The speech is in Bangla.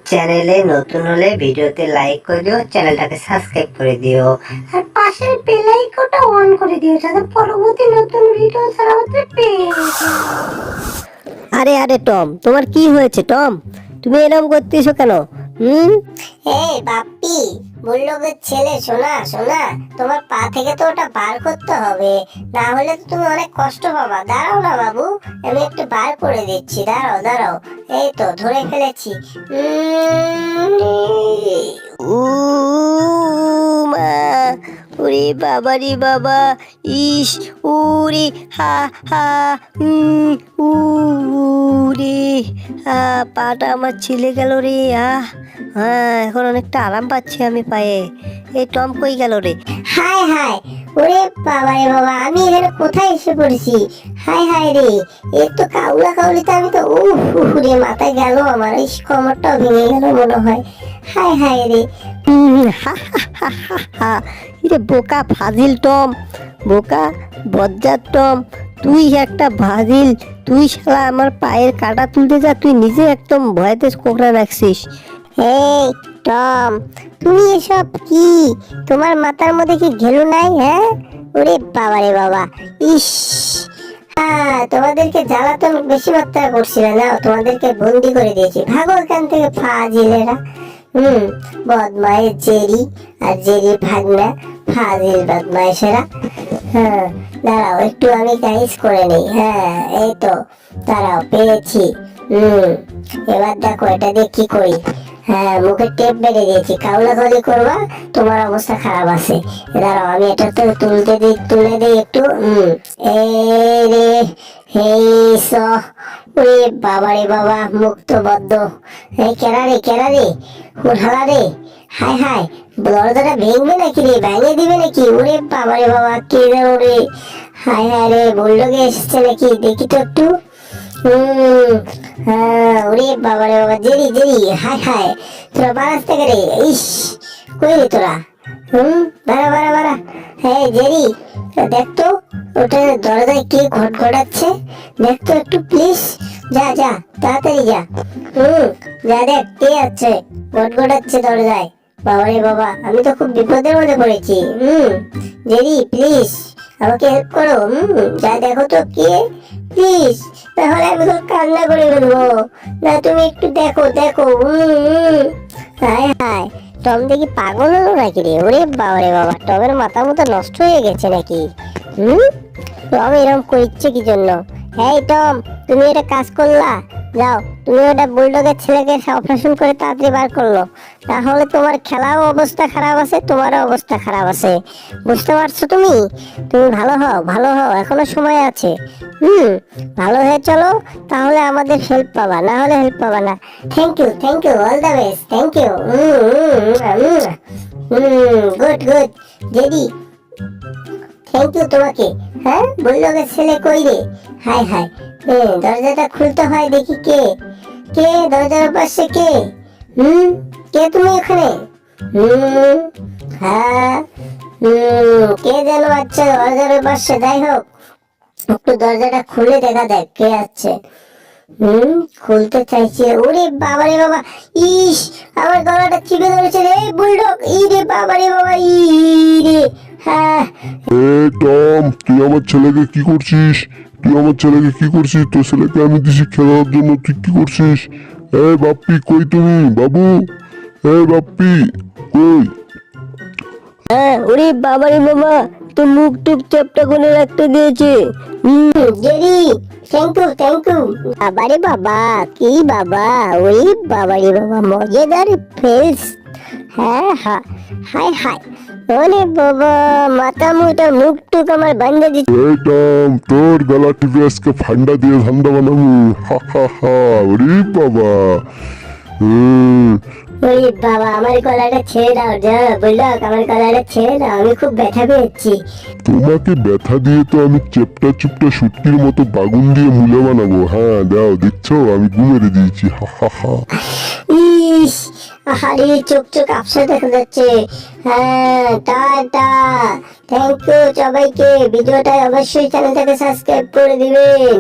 চ্যানেলে নতুন হলে ভিডিওতে লাইক করে দিও, চ্যানেলটাকে সাবস্ক্রাইব করে দিও আর পাশের বেল আইকনটা অন করে দিও যাতে পরবর্তী নতুন ভিডিও ছাড়া হতে পেয়ে যাও। আরে আরে টম, তোমার কি হয়েছে টম? তুমি এরকম করতেছো কেন? এই বাপ্পি, বুল্লুকের ছেলে, শোনা শোনা, তোমার পা থেকে তো ওটা বার করতে হবে, না হলে তো তুমি অনেক কষ্ট পাবা। দাঁড়াও না বাবু, আমি একটু বার করে দিচ্ছি, দাঁড়াও দাঁড়াও। এই তো ধরে ফেলেছি। উ মা, ওরে বাবা রে বাবা, ইস, ওরে হা হা, উরে, পাটা আমার ছিলে গেল রে। হ্যাঁ, এখন অনেকটা আরাম পাচ্ছি আমি পায়ে। এই টম কই গেল রে? হায় হায়, ওরে বাবা রে বাবা, আমি এখানে কোথায় এসে পড়েছি? হায় হায় রে, এই তো কাউলা কাউলিতে আমি তো রে, মাথায় গেল আমার, এই কোমরটাও ভেঙে গেল মনে হয়। হায় হায় রে। রে বোকা ফাজিল টম, বোকা বজ্জাত টম, তুই একটা ফাজিল। তুই শালা আমার পায়ের কাটা তুলতে যা, তুই নিজে একদম ভয়েতে কোকড়া রাখছিস। এই টম, তুমি এসব কি? তোমার মাথার মধ্যে কি ঘেলু নাই? হ্যাঁ, ওরে বাবা রে বাবা, ইস, তোমাদেরকে জ্বালাতন বেশি মাত্রা করছিল না, তোমাদেরকে বন্দি করে দিয়েছি। ভাগো এখান থেকে ফাজিলেরা। বদমাইশ জেরি আর জেরির ভাগনা, ফাজিল বদমাইশেরা। হ্যাঁ, দাঁড়াও একটু আমি গাইস করে নেই। হ্যাঁ, এই তো, দাঁড়াও, পেয়েছি। এবার দেখো এটা দিয়ে কি করি। হ্যাঁ, মুখে টেপ বেঁধে দিয়েছি, কাউলা কাউলি করবা, তোমার অবস্থা খারাপ আছে। দাঁড়াও আমি এটা তো তুলে দিই একটু। এই রে, এই ওরে বাবা রে বাবা, মুক্ত বদ্ধ। এই কেরা রে, উঠালা রে। হায় হায়, দরজাটা ভেঙবে নাকি রে, ভেঙে দিবে নাকি? ওরে বাবা রে বাবা, কে যেন রে। হায় হায় রে, বললোকে এসেছে নাকি, দেখি তো একটু। হ্যাঁ, ওরে বাবা রে বাবা, জেরি জেরি, হায় হায়, তোরা বারাস থেকে রে। ইস, কই রে তোরা? বাড়া। হ্যাঁ জেরি, দেখতো ওটা দরজায় কে ঘটাচ্ছে, দেখতো একটু প্লিজ। যা যা, তাড়াতাড়ি যা। যা দেখ কে আছে ঘটাচ্ছে দরজায়। বাবা রে বাবা, আমি তো খুব বিপদের মধ্যে পড়েছি। জেরি প্লিজ আমাকে হেল্প করো। যা দেখো তো কে, প্লিজ, তাহলে আমি তো কান্না করে ফেলবো। না তুমি একটু দেখো। হায় হায়, টম দেখি পাগল হলো নাকি রে? ওরে বাবা রে বাবা, টমের মাথা মতো নষ্ট হয়ে গেছে নাকি? টম এরকম করছে কি জন্য? এই টম, তুমি এটা কাজ করলা, যাও তুমি ওটা বুলডগের ছেলেকে অপারেশন করে তাড়াতাড়ি বার করলো, তাহলে তোমার খেলাও অবস্থা খারাপ আছে, তোমারও অবস্থা খারাপ আছে। বুঝতে পারছো? তুমি ভালো হও, এখনো সময় আছে। ভালো হয়ে চলো, তাহলে আমাদের হেল্প পাবা, না হলে হেল্প পাবা না। Thank you, all the best, thank you. Good JD, thank you তোমাকে। হ্যাঁ, বুলডগের ছেলে কই রে? হায় হায়, দরজাটা খুলতে হয়, দেখি কে দরজার পাশে কে? কে তুমি এখানে? হ্যাঁ, কে যেন আছে দরজার পাশে। যাই হোক, একটু দরজাটা খুলে দেখা দেখ কে আছে। খুলতে চাইছে। ওরে বাবা রে বাবা, ইস, আমার গলাটা চিপে ধরেছে রে বুলডগ। ই রে বাবা রে বাবা, ই রে। হ্যাঁ, টম, তুই আমার ছেলেকে কি করছিস? তোর ছেলেকে আমি দিছি খেলার জন্য, তুই কি করছিস? বাপ্পি কই তুমি? বাবু, বাপ্পি কই? হ্যাঁ, ওরে বাবা রে বাবা, তো মুখ টুক চ্যাপটা করে রাখতে দিয়েছে। Jerry, thank you. বাবা রে বাবা, কি বাবা, ওই বাবা রে বাবা, মজাদার ফেলস। হ্যাঁ, হায় হায়, ওরে বাবা, মাথা মুটা মুখ টুক আমার বান্ধে দিচ্ছে। টম, তোর গলা টিপে আজকে ফান্ডা দিয়ে ধান্দা বানাবো। ওরে বাবা। ওরে বাবা, আমার গলাটা ছেড়ে দাও, যা বুলডগ, আমার গলাটা ছেড়ে দাও, আমি খুব ব্যথা পেয়েছি। তোমাকে ব্যথা দিয়ে তো আমি চেপটা শুটকির মতো বাগুন দিয়ে মুলে বানাবো। হ্যাঁ দাও, দেখছো আমি ঘুমেরে দিয়েছি। ইস, আহারে, চোখ আপসা দেখা যাচ্ছে। হ্যাঁ, টাটা, থ্যাংক ইউ সবাইকে। ভিডিওটা অবশ্যই চ্যানেলটাকে সাবস্ক্রাইব করে দিবেন।